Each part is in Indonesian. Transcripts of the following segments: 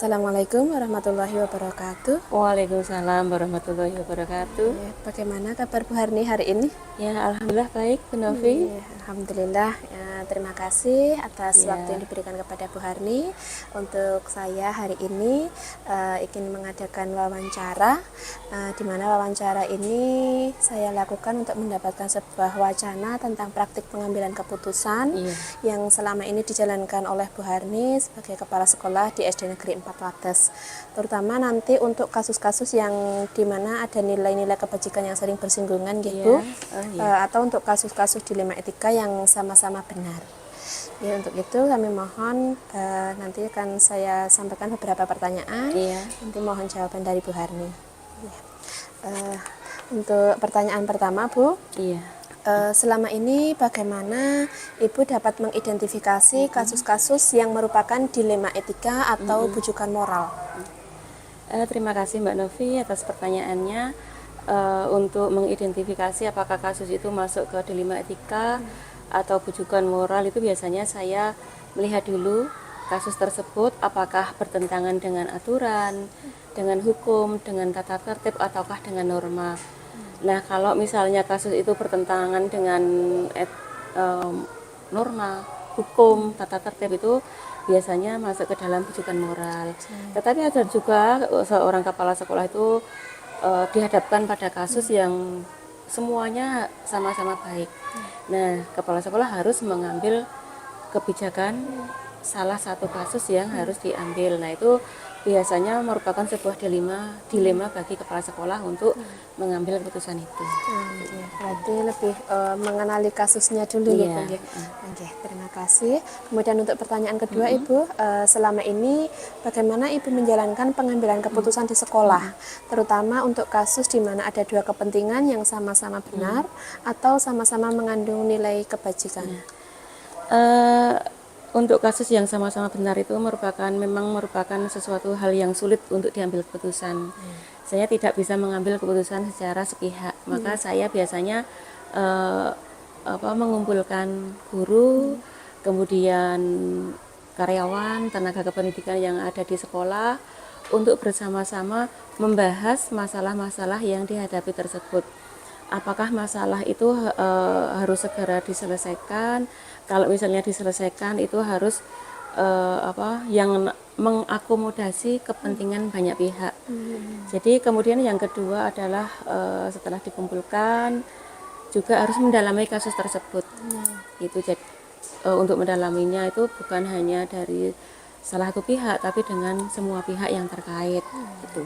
Assalamualaikum warahmatullahi wabarakatuh. Waalaikumsalam warahmatullahi wabarakatuh. Bagaimana kabar Bu Harni hari ini? Ya, alhamdulillah baik, Bu Novi. Alhamdulillah. Terima kasih atas Ya. waktu yang diberikan kepada Bu Harni. Untuk saya hari ini ingin mengadakan wawancara, di mana wawancara ini saya lakukan untuk mendapatkan sebuah wacana tentang praktik pengambilan keputusan yang selama ini dijalankan oleh Bu Harni sebagai kepala sekolah di SD Negeri 4 Wates, terutama nanti untuk kasus-kasus yang dimana ada nilai-nilai kebajikan yang sering bersinggungan gitu, atau untuk kasus-kasus dilema etika yang sama-sama benar. Ya, untuk itu kami mohon nanti akan saya sampaikan beberapa pertanyaan. Nanti mohon jawaban dari Bu Harni. Untuk pertanyaan pertama, Bu. Selama ini bagaimana Ibu dapat mengidentifikasi kasus-kasus yang merupakan dilema etika atau bujukan moral? Terima kasih Mbak Novi atas pertanyaannya. Untuk mengidentifikasi apakah kasus itu masuk ke dilema etika atau bujukan moral, itu biasanya saya melihat dulu kasus tersebut apakah bertentangan dengan aturan, dengan hukum, dengan tata tertib, ataukah dengan norma. Nah, kalau misalnya kasus itu bertentangan dengan norma, hukum, tata tertib, itu biasanya masuk ke dalam bujukan moral. Tetapi ada juga seorang kepala sekolah itu dihadapkan pada kasus yang semuanya sama-sama baik. Nah, kepala sekolah harus mengambil kebijakan salah satu kasus yang harus diambil. Nah, itu biasanya merupakan sebuah dilema bagi kepala sekolah untuk mengambil keputusan itu. Berarti lebih mengenali kasusnya dulu gitu. Oke, terima kasih. Kemudian untuk pertanyaan kedua, Ibu, selama ini bagaimana Ibu menjalankan pengambilan keputusan di sekolah, terutama untuk kasus di mana ada dua kepentingan yang sama-sama benar atau sama-sama mengandung nilai kebajikan? Untuk kasus yang sama-sama benar itu memang merupakan sesuatu hal yang sulit untuk diambil keputusan. Saya tidak bisa mengambil keputusan secara sepihak, maka saya biasanya mengumpulkan guru, kemudian karyawan, tenaga kependidikan yang ada di sekolah untuk bersama-sama membahas masalah-masalah yang dihadapi tersebut. Apakah masalah itu harus segera diselesaikan? Kalau misalnya diselesaikan, itu harus yang mengakomodasi kepentingan banyak pihak. Jadi kemudian yang kedua adalah setelah dikumpulkan juga harus mendalami kasus tersebut. Itu jadi untuk mendalaminya itu bukan hanya dari salah satu pihak, tapi dengan semua pihak yang terkait. Gitu.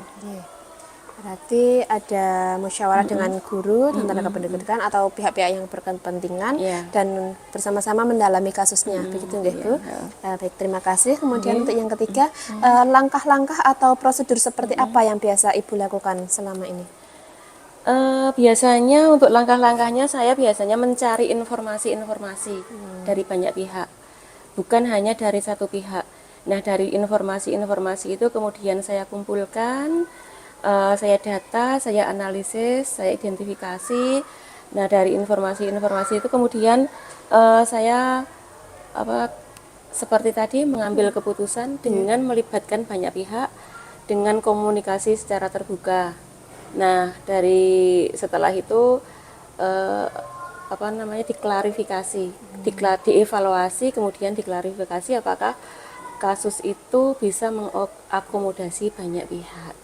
Berarti ada musyawarah dengan guru dan tenaga pendidikan atau pihak-pihak yang berkepentingan dan bersama-sama mendalami kasusnya, begitu nggih, Bu? Baik, terima kasih. Kemudian untuk yang ketiga, langkah-langkah atau prosedur seperti apa yang biasa Ibu lakukan selama ini? Biasanya untuk langkah-langkahnya saya biasanya mencari informasi-informasi dari banyak pihak, bukan hanya dari satu pihak. Nah, dari informasi-informasi itu kemudian saya kumpulkan, saya data, saya analisis, saya identifikasi. Nah, dari informasi-informasi itu kemudian saya seperti tadi mengambil keputusan dengan melibatkan banyak pihak, dengan komunikasi secara terbuka. Nah, setelah itu diklarifikasi, dievaluasi, kemudian diklarifikasi apakah kasus itu bisa mengakomodasi banyak pihak.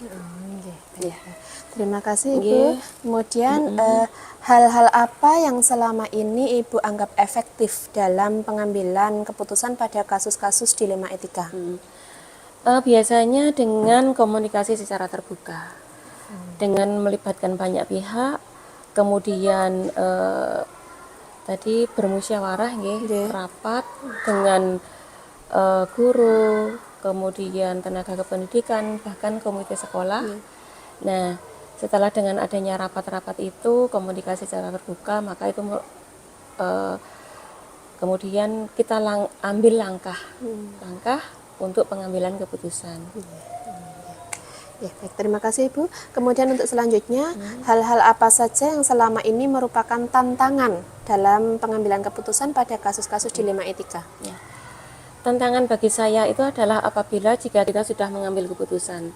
Terima kasih, Ibu. Kemudian hal-hal apa yang selama ini Ibu anggap efektif dalam pengambilan keputusan pada kasus-kasus dilema etika? Biasanya dengan komunikasi secara terbuka, dengan melibatkan banyak pihak, kemudian tadi bermusyawarah, rapat dengan guru, kemudian tenaga kependidikan, bahkan komite sekolah. Nah, setelah dengan adanya rapat-rapat itu, komunikasi secara terbuka, maka itu kemudian kita ambil langkah untuk pengambilan keputusan. Ya, baik, terima kasih, Ibu. Kemudian untuk selanjutnya, hal-hal apa saja yang selama ini merupakan tantangan dalam pengambilan keputusan pada kasus-kasus dilema etika? Tantangan bagi saya itu adalah apabila jika kita sudah mengambil keputusan,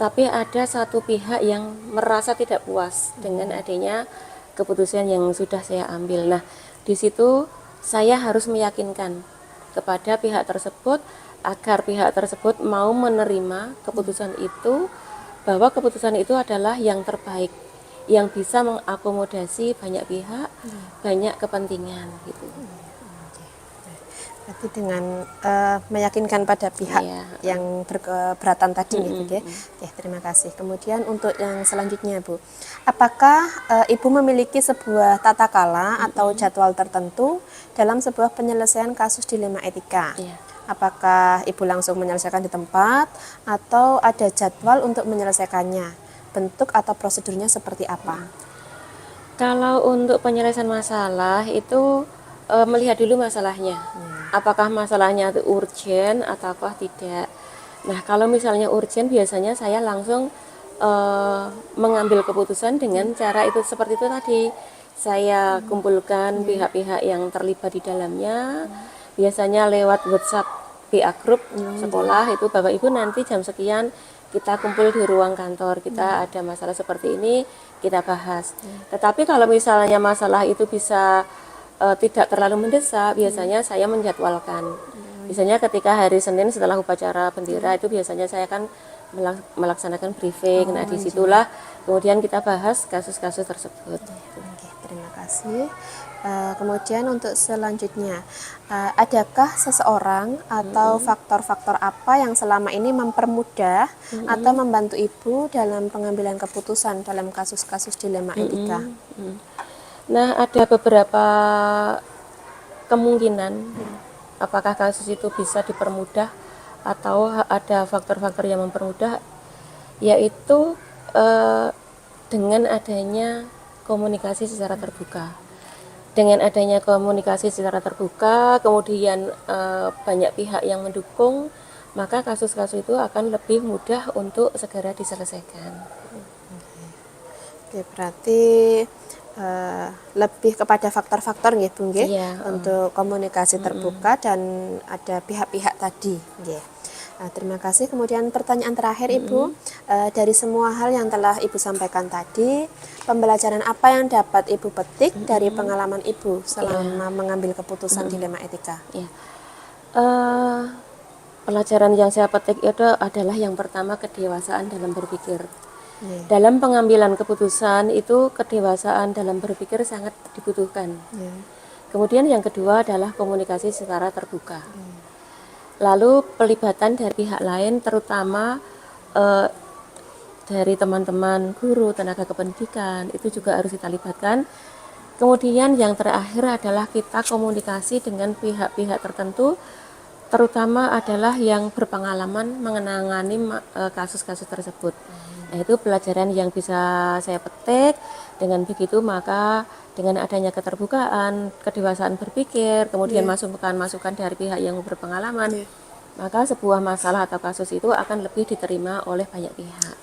tapi ada satu pihak yang merasa tidak puas dengan adanya keputusan yang sudah saya ambil. Nah, di situ saya harus meyakinkan kepada pihak tersebut agar pihak tersebut mau menerima keputusan itu, bahwa keputusan itu adalah yang terbaik, yang bisa mengakomodasi banyak pihak, banyak kepentingan gitu. Berarti dengan meyakinkan pada pihak Iya. yang berkeberatan tadi nih, Bu, ya. Oke, terima kasih. Kemudian untuk yang selanjutnya, Bu, apakah Ibu memiliki sebuah tata kala atau jadwal tertentu dalam sebuah penyelesaian kasus dilema etika? Iya. Apakah Ibu langsung menyelesaikan di tempat atau ada jadwal untuk menyelesaikannya? Bentuk atau prosedurnya seperti apa? Kalau untuk penyelesaian masalah itu melihat dulu masalahnya. Apakah masalahnya itu urgent ataukah tidak. Nah, kalau misalnya urgent biasanya saya langsung mengambil keputusan dengan cara itu seperti itu tadi. Saya kumpulkan pihak-pihak yang terlibat di dalamnya. Biasanya lewat WhatsApp PA group sekolah itu, Bapak Ibu nanti jam sekian kita kumpul di ruang kantor, kita ada masalah seperti ini, kita bahas. Tetapi kalau misalnya masalah itu bisa tidak terlalu mendesak, biasanya saya menjadwalkan. Biasanya ketika hari Senin setelah upacara bendera itu biasanya saya akan melaksanakan briefing. Nah, disitulah kemudian kita bahas kasus-kasus tersebut. Oke, terima kasih. Kemudian untuk selanjutnya, adakah seseorang atau faktor-faktor apa yang selama ini mempermudah atau membantu Ibu dalam pengambilan keputusan dalam kasus-kasus dilema etika? Nah, ada beberapa kemungkinan apakah kasus itu bisa dipermudah atau ada faktor-faktor yang mempermudah, yaitu dengan adanya komunikasi secara terbuka. Dengan adanya komunikasi secara terbuka, kemudian banyak pihak yang mendukung, maka kasus-kasus itu akan lebih mudah untuk segera diselesaikan. Oke, berarti lebih kepada faktor-faktor nggih, Bu, nggih, Iya, untuk komunikasi terbuka dan ada pihak-pihak tadi, nggih. Terima kasih. Kemudian pertanyaan terakhir, Ibu, dari semua hal yang telah Ibu sampaikan tadi, pembelajaran apa yang dapat Ibu petik dari pengalaman Ibu selama mengambil keputusan dilema etika? Ya. Pelajaran yang saya petik itu adalah yang pertama kedewasaan dalam berpikir. Dalam pengambilan keputusan itu kedewasaan dalam berpikir sangat dibutuhkan. Kemudian yang kedua adalah komunikasi secara terbuka. Lalu pelibatan dari pihak lain, terutama dari teman-teman guru, tenaga kependidikan, itu juga harus kita libatkan. Kemudian yang terakhir adalah kita komunikasi dengan pihak-pihak tertentu, terutama adalah yang berpengalaman mengenangani kasus-kasus tersebut. Nah, itu pelajaran yang bisa saya petik. Dengan begitu maka dengan adanya keterbukaan, kedewasaan berpikir, kemudian masukan-masukan dari pihak yang berpengalaman, maka sebuah masalah atau kasus itu akan lebih diterima oleh banyak pihak.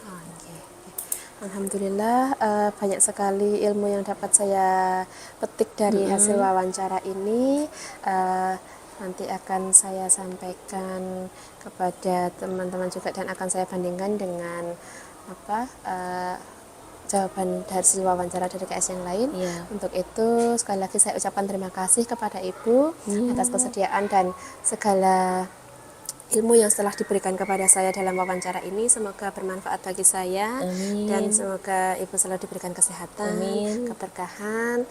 Alhamdulillah, banyak sekali ilmu yang dapat saya petik dari hasil wawancara ini. Nanti akan saya sampaikan kepada teman-teman juga dan akan saya bandingkan dengan jawaban dari wawancara dari KS yang lain. Untuk itu sekali lagi saya ucapkan terima kasih kepada Ibu atas kesediaan dan segala ilmu yang telah diberikan kepada saya dalam wawancara ini. Semoga bermanfaat bagi saya. Amin. Dan semoga Ibu selalu diberikan kesehatan, keberkahan.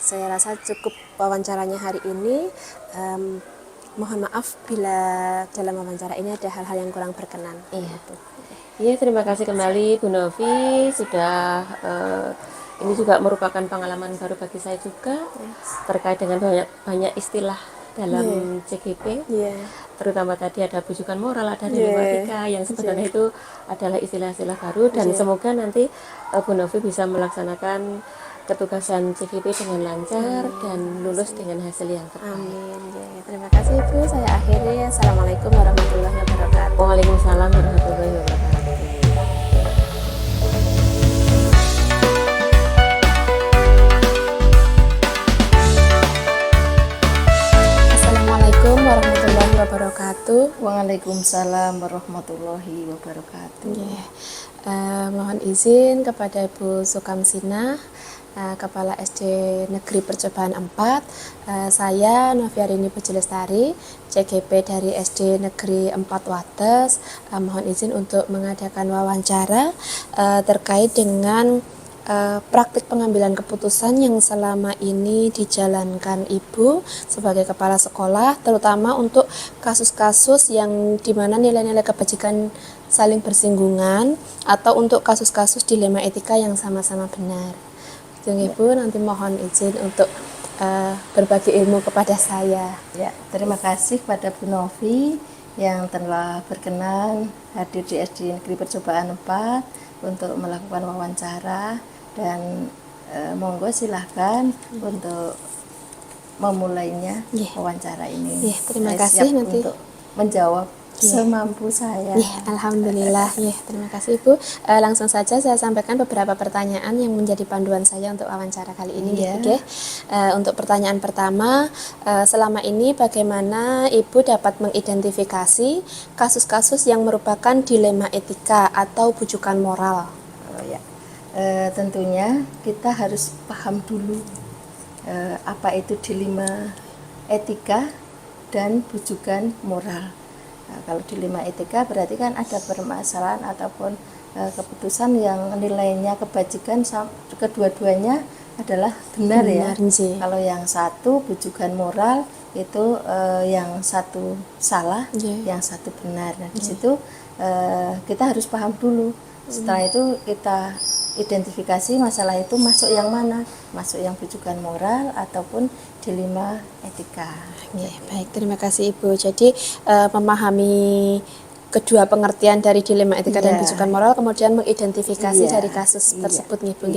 Saya rasa cukup wawancaranya hari ini. Mohon maaf bila dalam wawancara ini ada hal-hal yang kurang berkenan. Iya, terima kasih kembali Bu Novi sudah ini juga merupakan pengalaman baru bagi saya juga terkait dengan banyak istilah dalam CGP. Terutama tadi ada bujukan moral, ada dilematika yang sebenarnya itu adalah istilah-istilah baru dan semoga nanti Bu Novi bisa melaksanakan ketugasan CGP dengan lancar dan lulus dengan hasil yang terbaik. Amin. Terima kasih Bu. Saya akhiri. Assalamualaikum warahmatullahi wabarakatuh. Waalaikumsalam warahmatullahi wabarakatuh. Assalamualaikum warahmatullahi wabarakatuh. Waalaikumsalam warahmatullahi wabarakatuh. Nggih. Mohon izin kepada Ibu Sukamsina, Kepala SD Negeri Percobaan 4. Saya Noviarini Puji Lestari, CGP dari SD Negeri 4 Wates. Mohon izin untuk mengadakan wawancara terkait dengan praktik pengambilan keputusan yang selama ini dijalankan Ibu sebagai kepala sekolah, terutama untuk kasus-kasus yang dimana nilai-nilai kebajikan saling bersinggungan atau untuk kasus-kasus dilema etika yang sama-sama benar. Jadi Ibu nanti mohon izin untuk berbagi ilmu kepada saya. Ya, terima kasih kepada Bu Novi yang telah berkenan hadir di SD Negeri Percobaan 4 untuk melakukan wawancara, dan monggo silahkan untuk memulainya wawancara ini. Terima Saya kasih siap nanti untuk menjawab semampu saya. Alhamdulillah. Terima kasih Ibu. Langsung saja saya sampaikan beberapa pertanyaan yang menjadi panduan saya untuk wawancara kali ini. Untuk pertanyaan pertama, selama ini bagaimana Ibu dapat mengidentifikasi kasus-kasus yang merupakan dilema etika atau bujukan moral? Tentunya kita harus paham dulu apa itu dilema etika dan bujukan moral. Nah, kalau dilema etika berarti kan ada permasalahan ataupun keputusan yang nilainya kebajikan kedua-duanya adalah benar ya. Kalau yang satu bujukan moral itu yang satu salah, yang satu benar. Nah, di situ kita harus paham dulu. Setelah itu kita identifikasi masalah itu masuk yang mana, masuk yang bujukan moral ataupun dilema etika. Baik, terima kasih Ibu. Jadi memahami kedua pengertian dari dilema etika dan bujukan moral, kemudian mengidentifikasi dari kasus tersebut nih Bu.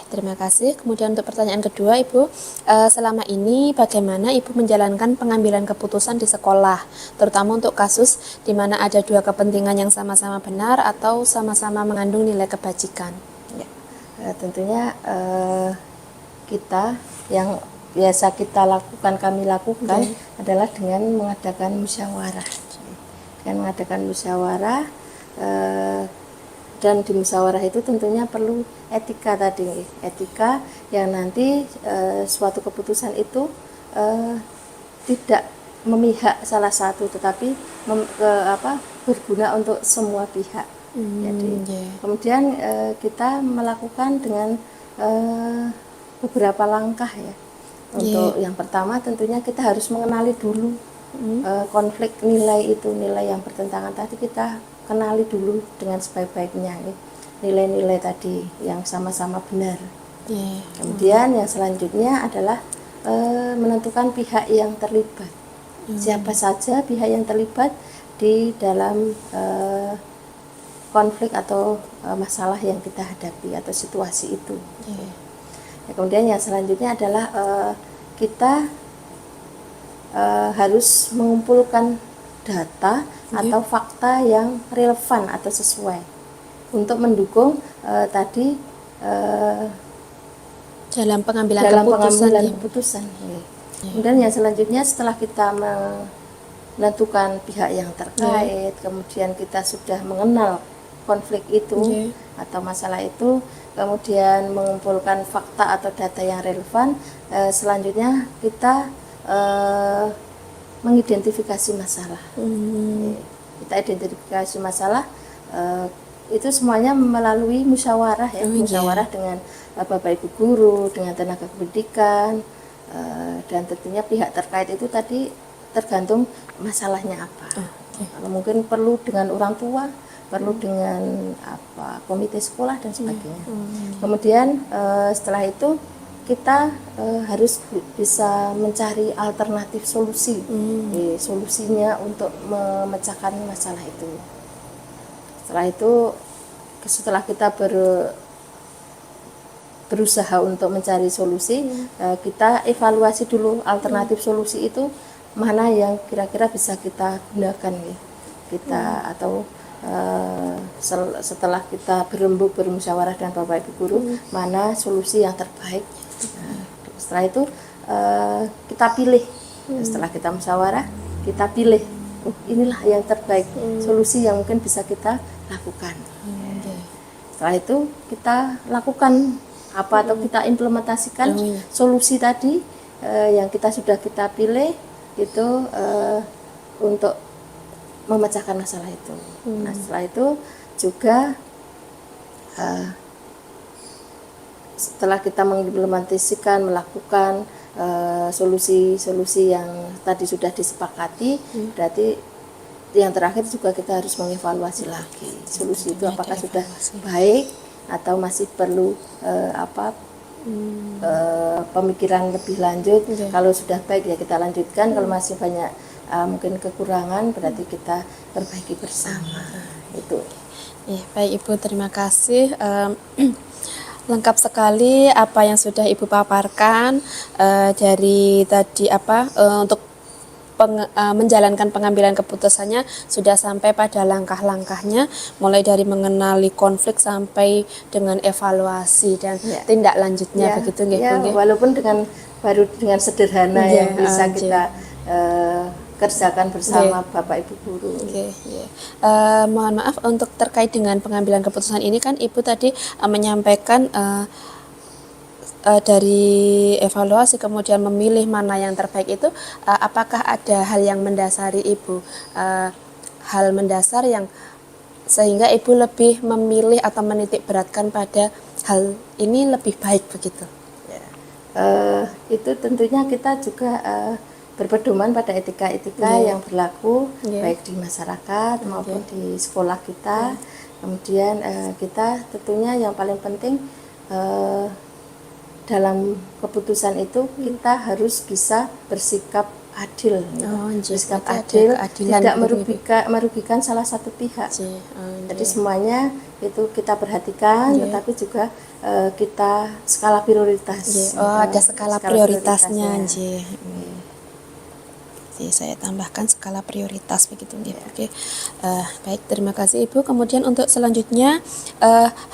Terima kasih. Kemudian untuk pertanyaan kedua Ibu, selama ini bagaimana Ibu menjalankan pengambilan keputusan di sekolah, terutama untuk kasus di mana ada dua kepentingan yang sama-sama benar atau sama-sama mengandung nilai kebajikan? Tentunya kita yang biasa kami lakukan adalah dengan mengadakan musyawarah. Dengan mengadakan musyawarah, dan di musyawarah itu tentunya perlu etika tadi, etika yang nanti suatu keputusan itu tidak memihak salah satu, tetapi berguna untuk semua pihak. Jadi kemudian kita melakukan dengan beberapa langkah ya. Untuk yang pertama tentunya kita harus mengenali dulu konflik nilai itu, nilai yang bertentangan tadi kita kenali dulu dengan sebaik-baiknya ya. Nilai-nilai tadi yang sama-sama benar. Kemudian yang selanjutnya adalah menentukan pihak yang terlibat. Siapa saja pihak yang terlibat di dalam konflik atau masalah yang kita hadapi atau situasi itu. Kemudian yang selanjutnya adalah kita harus mengumpulkan data atau fakta yang relevan atau sesuai untuk mendukung tadi dalam pengambilan keputusan. Kemudian yang selanjutnya setelah kita menentukan pihak yang terkait, kemudian kita sudah mengenal konflik itu atau masalah itu, kemudian mengumpulkan fakta atau data yang relevan, selanjutnya kita mengidentifikasi masalah. Kita identifikasi masalah itu semuanya melalui musyawarah ya, musyawarah dengan Bapak Ibu guru, dengan tenaga pendidikan, dan tentunya pihak terkait itu tadi tergantung masalahnya apa. Kalau mungkin perlu dengan orang tua, perlu dengan komite sekolah dan sebagainya. Kemudian setelah itu kita harus bisa mencari alternatif solusi, solusinya untuk memecahkan masalah itu. Setelah kita berusaha untuk mencari solusi, kita evaluasi dulu alternatif solusi itu mana yang kira-kira bisa kita gunakan ya. Atau setelah kita bermusyawarah dengan Bapak Ibu guru, mana solusi yang terbaik. Setelah itu kita pilih. Setelah kita musyawarah, kita pilih inilah yang terbaik, solusi yang mungkin bisa kita lakukan. Setelah itu kita lakukan apa atau kita implementasikan solusi tadi yang kita pilih itu untuk memecahkan masalah itu. Nah, setelah itu juga setelah kita mengimplementasikan, melakukan solusi-solusi yang tadi sudah disepakati, berarti yang terakhir juga kita harus mengevaluasi lagi solusi itu apakah sudah baik atau masih perlu pemikiran lebih lanjut. Kalau sudah baik ya kita lanjutkan, kalau masih banyak mungkin kekurangan berarti kita perbaiki bersama. Itu. Baik Ibu, terima kasih. Lengkap sekali apa yang sudah Ibu paparkan dari tadi untuk menjalankan pengambilan keputusannya sudah sampai pada langkah-langkahnya, mulai dari mengenali konflik sampai dengan evaluasi dan tindak lanjutnya, begitu nggih Bu? Walaupun dengan sederhana yang bisa kita kerjakan bersama Bapak Ibu guru. Mohon maaf untuk terkait dengan pengambilan keputusan ini kan Ibu tadi menyampaikan dari evaluasi kemudian memilih mana yang terbaik itu, apakah ada hal yang mendasari Ibu, hal mendasar yang sehingga Ibu lebih memilih atau menitik beratkan pada hal ini lebih baik begitu? Itu tentunya kita juga berpedoman pada etika-etika yang berlaku baik di masyarakat maupun di sekolah kita. Kemudian kita tentunya yang paling penting dalam keputusan itu kita harus bisa bersikap adil, bersikap adil, tidak merugikan salah satu pihak. Jadi semuanya itu kita perhatikan, tetapi juga kita skala prioritas. Ada skala prioritasnya. Saya tambahkan skala prioritas begitu nggih. Baik, terima kasih Ibu. Kemudian untuk selanjutnya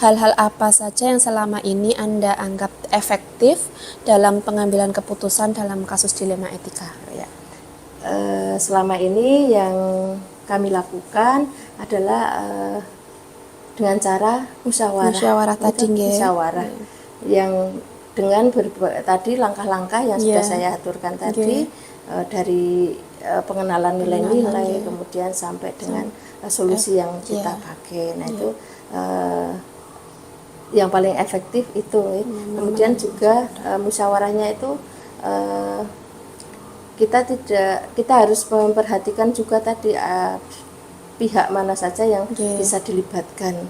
hal-hal apa saja yang selama ini Anda anggap efektif dalam pengambilan keputusan dalam kasus dilema etika? Selama ini yang kami lakukan adalah dengan cara musyawarah tadi musyawarah yang dengan tadi langkah-langkah yang sudah saya aturkan tadi. Dari pengenalan nilai-nilai, kemudian sampai dengan solusi yang kita pakai. Nah itu yang paling efektif itu. Kemudian juga musyawarahnya itu kita harus memperhatikan juga tadi pihak mana saja yang bisa dilibatkan.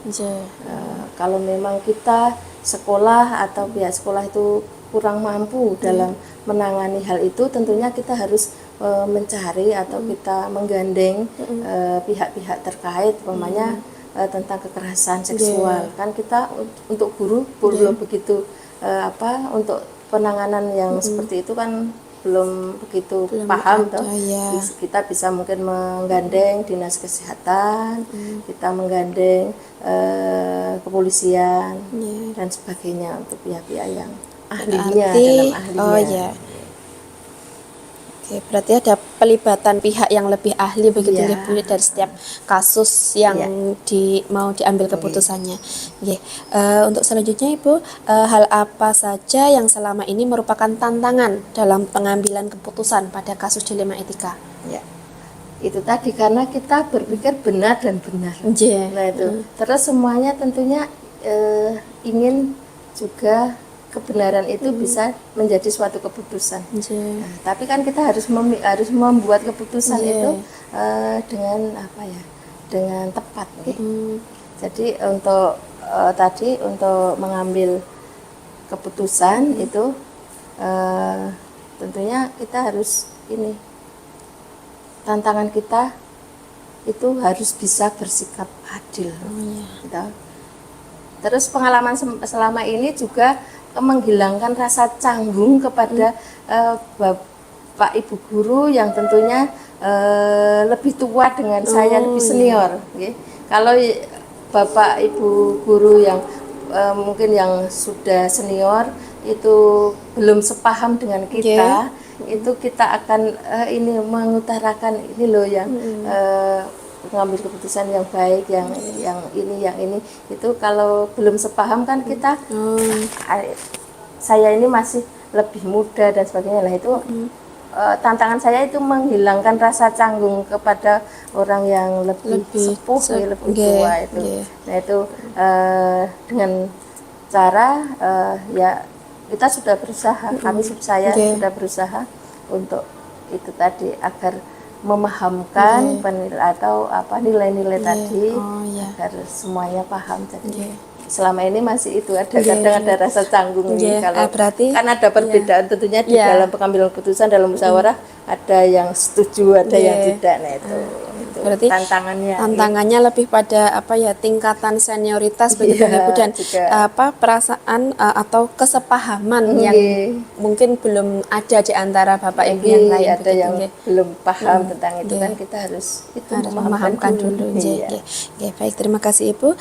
Kalau memang kita sekolah atau pihak sekolah itu kurang mampu dalam menangani hal itu, tentunya kita harus mencari atau kita menggandeng pihak-pihak terkait, umpamanya tentang kekerasan seksual. Kan kita untuk guru belum begitu untuk penanganan yang seperti itu kan belum begitu paham toh. Kita bisa mungkin menggandeng dinas kesehatan, kita menggandeng kepolisian dan sebagainya untuk pihak-pihak yang ahlinya dalam ahlinya. Berarti ada pelibatan pihak yang lebih ahli begitu Bu, dari setiap kasus yang mau diambil keputusannya. Untuk selanjutnya Ibu, hal apa saja yang selama ini merupakan tantangan dalam pengambilan keputusan pada kasus dilema etika? Itu tadi karena kita berpikir benar dan benar. Nah itu. Terus semuanya tentunya ingin juga kebenaran itu bisa menjadi suatu keputusan. Nah, tapi kan kita harus membuat keputusan itu dengan dengan tepat. Jadi untuk untuk mengambil keputusan itu tentunya kita harus tantangan kita itu harus bisa bersikap adil. Gitu. Terus pengalaman selama ini juga menghilangkan rasa canggung kepada Bapak Ibu guru yang tentunya lebih tua dengan saya, lebih senior. Kalau Bapak Ibu guru yang mungkin yang sudah senior itu belum sepaham dengan kita, itu kita akan ini mengutarakan ini loh yang mengambil keputusan yang baik, yang ini itu kalau belum sepaham kan kita saya ini masih lebih muda dan sebagainya lah itu tantangan saya itu menghilangkan rasa canggung kepada orang yang lebih sepuh lebih tua itu. Nah itu dengan cara ya kita sudah berusaha, saya sudah berusaha untuk itu tadi agar memahamkan atau nilai-nilai tadi agar semuanya paham. Jadi selama ini masih itu kadang ada rasa canggung kalau berarti kan ada perbedaan tentunya di dalam pengambilan keputusan dalam musyawarah ada yang setuju, ada yang tidak. Nah itu berarti tantangannya lebih pada tingkatan senioritas begitu Ibu, dan perasaan atau kesepahaman yang mungkin belum ada di antara Bapak Ibu yang lain, ada yang belum paham tentang itu kan kita harus memahamkan dulu. Baik, terima kasih Ibu.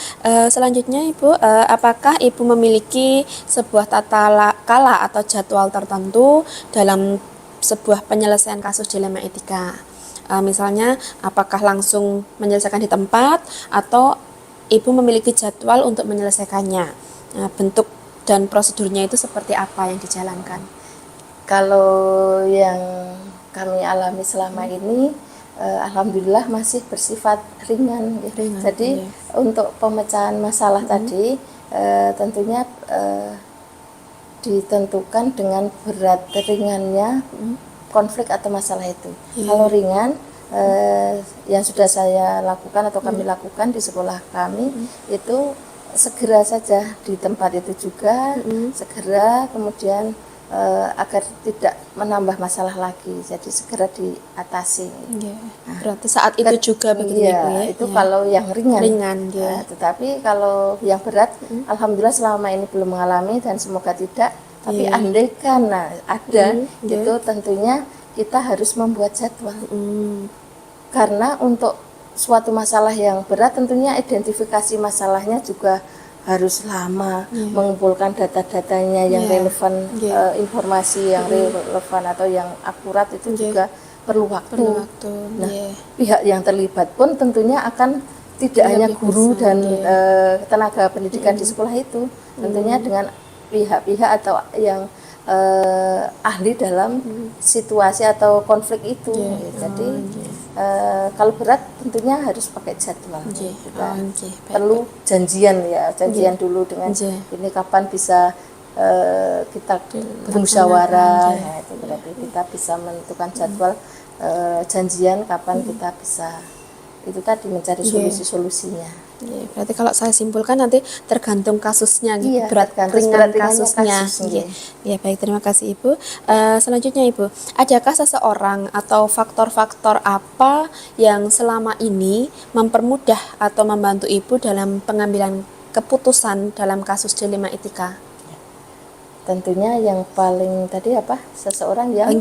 Selanjutnya Ibu, apakah Ibu memiliki sebuah tata kala atau jadwal tertentu dalam sebuah penyelesaian kasus dilema etika? Misalnya, apakah langsung menyelesaikan di tempat atau Ibu memiliki jadwal untuk menyelesaikannya? Bentuk dan prosedurnya itu seperti apa yang dijalankan? Kalau yang kami alami selama ini, alhamdulillah masih bersifat ringan. Jadi untuk pemecahan masalah tadi tentunya ditentukan dengan berat ringannya konflik atau masalah itu. Kalau ringan yang sudah saya lakukan atau kami lakukan di sekolah kami itu segera saja di tempat itu juga segera, kemudian agar tidak menambah masalah lagi, jadi segera diatasi. Berarti saat itu juga begitu Ibu ya? Itu kalau yang ringan. Tetapi kalau yang berat, alhamdulillah selama ini belum mengalami dan semoga tidak. Tapi andaikan ada, itu tentunya kita harus membuat jadwal. Karena untuk suatu masalah yang berat tentunya identifikasi masalahnya juga harus lama, mengumpulkan data-datanya yang relevan, informasi yang relevan atau yang akurat itu juga perlu waktu. Pihak yang terlibat pun tentunya akan tidak hanya guru dan tenaga pendidikan di sekolah itu, tentunya dengan pihak-pihak atau yang ahli dalam situasi atau konflik itu. Jadi kalau berat tentunya harus pakai jadwal. Kita perlu janjian dulu dengan ini kapan bisa kita bermusyawarah. Nah, itu berarti kita bisa menentukan jadwal janjian kapan kita bisa itu tadi mencari solusi-solusinya. Berarti kalau saya simpulkan nanti tergantung kasusnya, berat ringan kasusnya. Baik, terima kasih Ibu. Selanjutnya Ibu, adakah seseorang atau faktor-faktor apa yang selama ini mempermudah atau membantu Ibu dalam pengambilan keputusan dalam kasus dilema etika? Tentunya yang paling tadi seseorang yang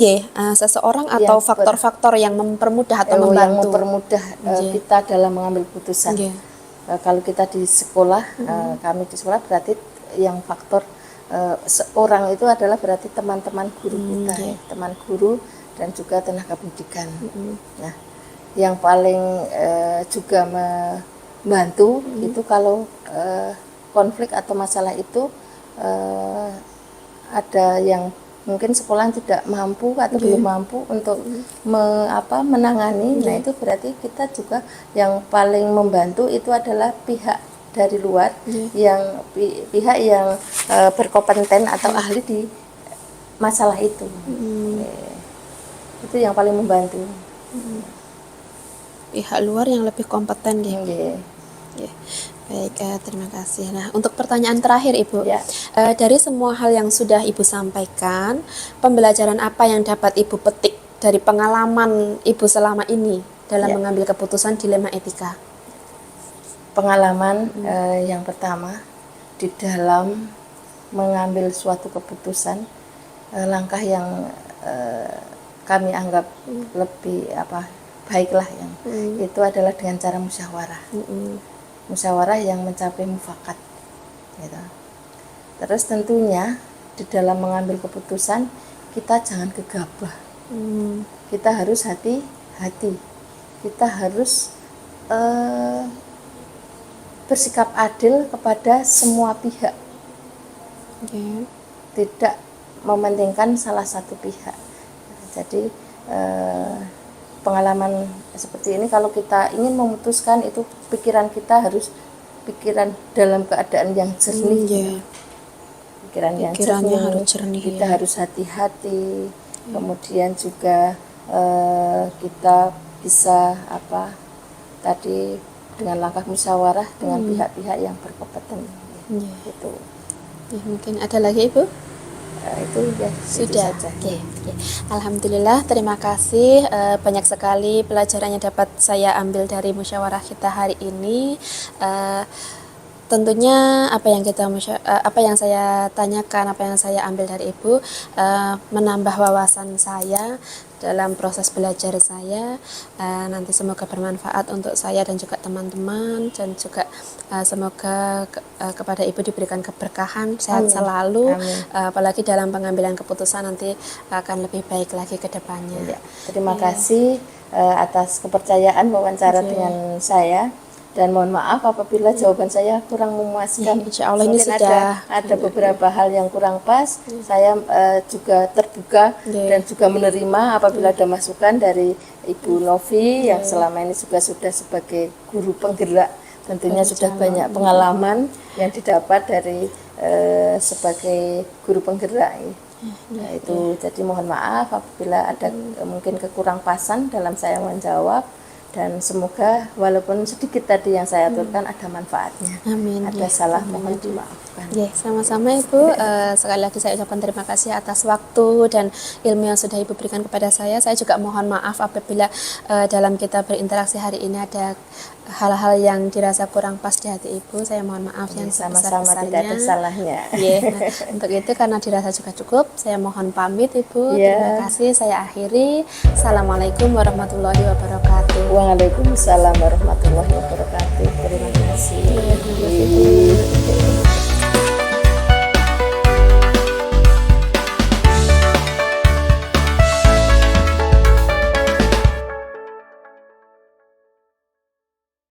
seseorang atau faktor-faktor yang mempermudah atau membantu yang mempermudah kita dalam mengambil keputusan. Kalau kita di sekolah, kami di sekolah berarti yang faktor seorang itu adalah berarti teman-teman guru kita, teman guru dan juga tenaga pendidikan. Nah, yang paling juga membantu itu kalau konflik atau masalah itu ada yang mungkin sekolah tidak mampu atau belum mampu untuk menangani. Nah itu berarti kita juga yang paling membantu itu adalah pihak dari luar yang pihak yang berkompeten atau ahli di masalah itu. Itu yang paling membantu. Pihak luar yang lebih kompeten Baik, terima kasih. Nah, untuk pertanyaan terakhir Ibu, dari semua hal yang sudah Ibu sampaikan, pembelajaran apa yang dapat Ibu petik dari pengalaman Ibu selama ini dalam mengambil keputusan dilema etika? Pengalaman yang pertama, di dalam mengambil suatu keputusan, langkah yang kami anggap lebih baiklah yang itu adalah dengan cara musyawarah. Musyawarah yang mencapai mufakat gitu. Terus tentunya di dalam mengambil keputusan kita jangan gegabah. Kita harus hati-hati. Kita harus bersikap adil kepada semua pihak, Oke. tidak mementingkan salah satu pihak. Jadi pengalaman seperti ini, kalau kita ingin memutuskan itu, pikiran kita harus pikiran dalam keadaan yang jernih. Iya. Pikiran yang Pikirannya jernih, harus jernih, kita ya. harus hati-hati. Kemudian juga kita bisa tadi dengan langkah musyawarah dengan pihak-pihak yang berkompeten. Iya. Itu Ya, mungkin ada lagi Ibu? itu ya itu Sudah. saja. Oke, oke. Alhamdulillah, terima kasih. Banyak sekali pelajaran yang dapat saya ambil dari musyawarah kita hari ini. Tentunya apa yang saya tanyakan, apa yang saya ambil dari Ibu menambah wawasan saya dalam proses belajar saya. Nanti semoga bermanfaat untuk saya dan juga teman-teman, dan juga semoga kepada Ibu diberikan keberkahan, sehat Amin. selalu. Amin. Apalagi dalam pengambilan keputusan nanti akan lebih baik lagi ke depannya. Ya, terima kasih atas kepercayaan wawancara Iya. dengan saya, dan mohon maaf apabila jawaban saya kurang memuaskan. Ya, insya Allah ini Mungkin sudah. ada beberapa hal yang kurang pas. Saya juga terbuka Ya. dan juga menerima apabila ada masukan dari Ibu Novi yang selama ini juga sudah sebagai guru penggerak. Tentunya sudah banyak pengalaman yang didapat dari sebagai guru penggerak. Nah, itu jadi mohon maaf apabila ada mungkin kekurang pasan dalam saya menjawab, dan semoga walaupun sedikit tadi yang saya aturkan ada manfaatnya. Amin. Ada Ya, salah amin. mohon dimaafkan. Ya, sama-sama Ibu. Sekali lagi saya ucapkan terima kasih atas waktu dan ilmu yang sudah Ibu berikan kepada saya. Saya juga mohon maaf apabila dalam kita berinteraksi hari ini ada hal-hal yang dirasa kurang pas di hati Ibu. Saya mohon maaf yang Sama-sama sebesar-besarnya. tidak ada salahnya. Ya, nah, untuk itu karena dirasa juga cukup, saya mohon pamit Ibu. Ya. Terima kasih. Saya akhiri. Assalamualaikum warahmatullahi wabarakatuh. Waalaikumsalam warahmatullahi wabarakatuh. Terima kasih.